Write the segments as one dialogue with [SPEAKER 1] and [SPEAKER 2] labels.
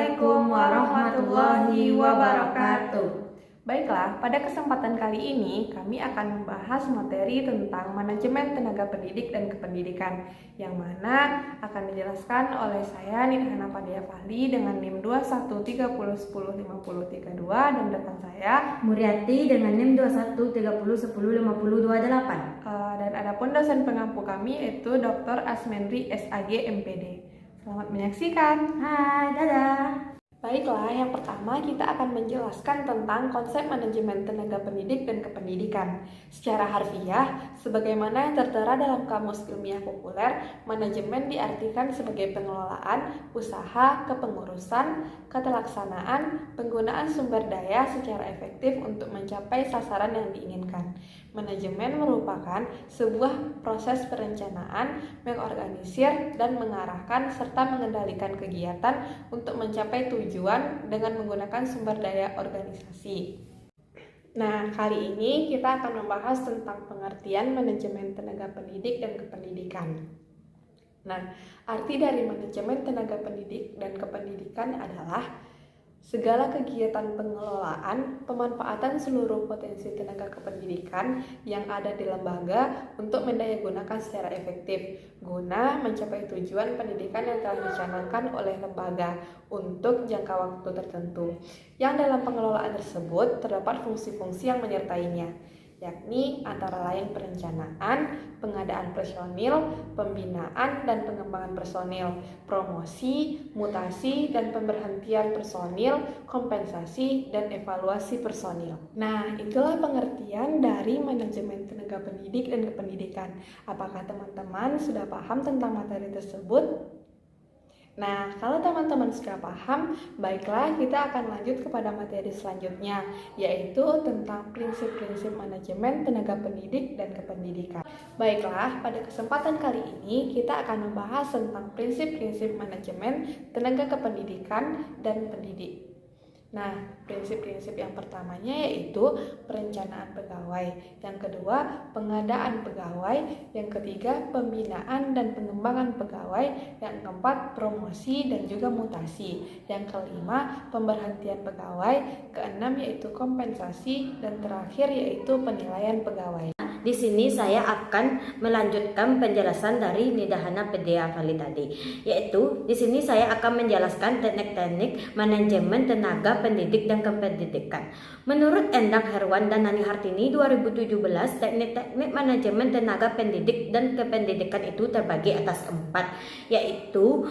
[SPEAKER 1] Assalamualaikum warahmatullahi wabarakatuh.
[SPEAKER 2] Baiklah, pada kesempatan kali ini kami akan membahas materi tentang manajemen tenaga pendidik dan kependidikan, yang mana akan dijelaskan oleh saya Nidhana Padea Fahli dengan NIM 2130105032 dan rekan saya
[SPEAKER 1] Muriati dengan NIM 2130105028.
[SPEAKER 2] Dan adapun dosen pengampu kami yaitu Dr. Asmendri SAG MPD. Selamat menyaksikan.
[SPEAKER 1] Hai, dadah.
[SPEAKER 2] Baiklah, yang pertama kita akan menjelaskan tentang konsep manajemen tenaga pendidik dan kependidikan. Secara harfiah, sebagaimana yang tertera dalam Kamus Ilmiah Populer, manajemen diartikan sebagai pengelolaan, usaha, kepengurusan, ketelaksanaan, penggunaan sumber daya secara efektif untuk mencapai sasaran yang diinginkan. Manajemen merupakan sebuah proses perencanaan, mengorganisir, dan mengarahkan serta mengendalikan kegiatan untuk mencapai tujuan dengan menggunakan sumber daya organisasi. Nah, kali ini kita akan membahas tentang pengertian manajemen tenaga pendidik dan kependidikan. Nah, arti dari manajemen tenaga pendidik dan kependidikan adalah segala kegiatan pengelolaan, pemanfaatan seluruh potensi tenaga kependidikan yang ada di lembaga untuk mendayagunakan secara efektif guna mencapai tujuan pendidikan yang telah dicanangkan oleh lembaga untuk jangka waktu tertentu. Yang dalam pengelolaan tersebut terdapat fungsi-fungsi yang menyertainya, yakni antara lain perencanaan, pengadaan personil, pembinaan dan pengembangan personil, promosi, mutasi dan pemberhentian personil, kompensasi dan evaluasi personil. Nah, itulah pengertian dari manajemen tenaga pendidik dan kependidikan. Apakah teman-teman sudah paham tentang materi tersebut? Nah, kalau teman-teman sudah paham, baiklah kita akan lanjut kepada materi selanjutnya, yaitu tentang prinsip-prinsip manajemen tenaga pendidik dan kependidikan. Baiklah, pada kesempatan kali ini kita akan membahas tentang prinsip-prinsip manajemen tenaga kependidikan dan pendidik. Nah, prinsip-prinsip yang pertamanya yaitu perencanaan pegawai, yang kedua pengadaan pegawai, yang ketiga pembinaan dan pengembangan pegawai, yang keempat promosi dan juga mutasi, yang kelima pemberhentian pegawai, keenam yaitu kompensasi, dan terakhir yaitu penilaian pegawai.
[SPEAKER 1] Di sini saya akan melanjutkan penjelasan dari Nidhana Padea Fahli tadi, yaitu di sini saya akan menjelaskan teknik-teknik manajemen tenaga pendidik dan kependidikan. Menurut Endang Herwan dan Nani Hartini 2017, teknik-teknik manajemen tenaga pendidik dan kependidikan itu terbagi atas 4, yaitu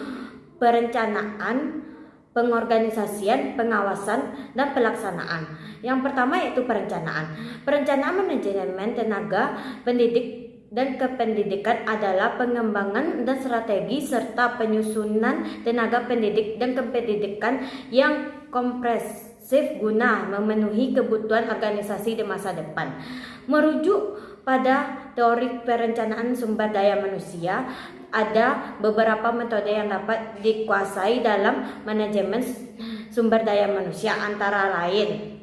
[SPEAKER 1] perencanaan, pengorganisasian, pengawasan, dan pelaksanaan. Yang pertama yaitu perencanaan. Perencanaan manajemen tenaga pendidik dan kependidikan adalah pengembangan dan strategi serta penyusunan tenaga pendidik dan kependidikan yang komprehensif guna memenuhi kebutuhan organisasi di masa depan. Merujuk pada teori perencanaan sumber daya manusia, ada beberapa metode yang dapat dikuasai dalam manajemen sumber daya manusia, antara lain.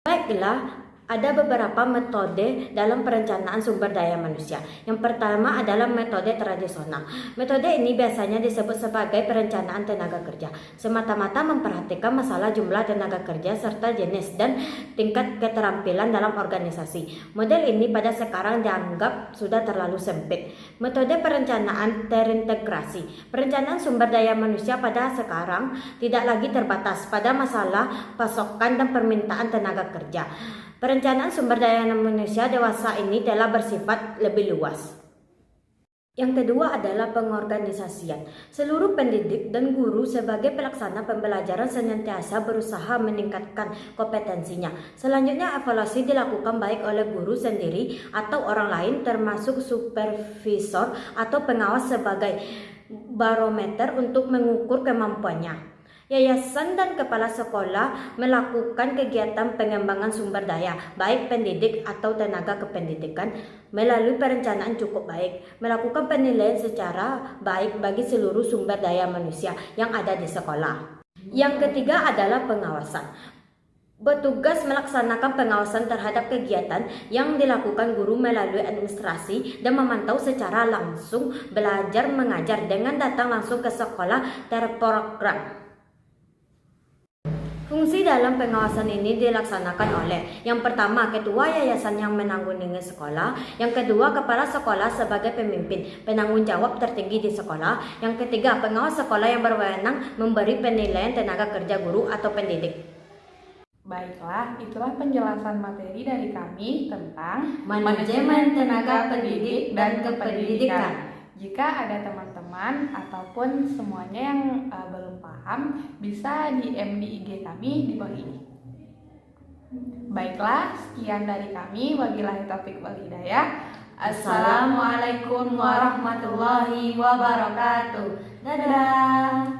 [SPEAKER 1] Baiklah, ada beberapa metode dalam perencanaan sumber daya manusia. Yang pertama adalah metode tradisional. Metode ini biasanya disebut sebagai perencanaan tenaga kerja. Semata-mata memperhatikan masalah jumlah tenaga kerja serta jenis dan tingkat keterampilan dalam organisasi. Model ini pada sekarang dianggap sudah terlalu sempit. Metode perencanaan terintegrasi. Perencanaan sumber daya manusia pada sekarang tidak lagi terbatas pada masalah pasokan dan permintaan tenaga kerja. Perencanaan sumber daya manusia dewasa ini telah bersifat lebih luas. Yang kedua adalah pengorganisasian. Seluruh pendidik dan guru sebagai pelaksana pembelajaran senantiasa berusaha meningkatkan kompetensinya. Selanjutnya, evaluasi dilakukan baik oleh guru sendiri atau orang lain, termasuk supervisor atau pengawas sebagai barometer untuk mengukur kemampuannya. Yayasan dan kepala sekolah melakukan kegiatan pengembangan sumber daya, baik pendidik atau tenaga kependidikan, melalui perencanaan cukup baik, melakukan penilaian secara baik bagi seluruh sumber daya manusia yang ada di sekolah. Yang ketiga adalah pengawasan. Bertugas melaksanakan pengawasan terhadap kegiatan yang dilakukan guru melalui administrasi dan memantau secara langsung belajar mengajar dengan datang langsung ke sekolah terprogram. Fungsi dalam pengawasan ini dilaksanakan oleh yang pertama ketua yayasan yang menanggungi sekolah, yang kedua kepala sekolah sebagai pemimpin penanggung jawab tertinggi di sekolah, yang ketiga pengawas sekolah yang berwenang memberi penilaian tenaga kerja guru atau pendidik.
[SPEAKER 2] Baiklah, itulah penjelasan materi dari kami tentang
[SPEAKER 1] Manajemen tenaga pendidik dan kependidikan.
[SPEAKER 2] Jika ada teman-teman ataupun semuanya yang belum paham, bisa DM di IG kami di bawah ini. Baiklah, sekian dari kami. Wabillahi taufiq wal hidayah.
[SPEAKER 1] Assalamualaikum warahmatullahi wabarakatuh. Dadah.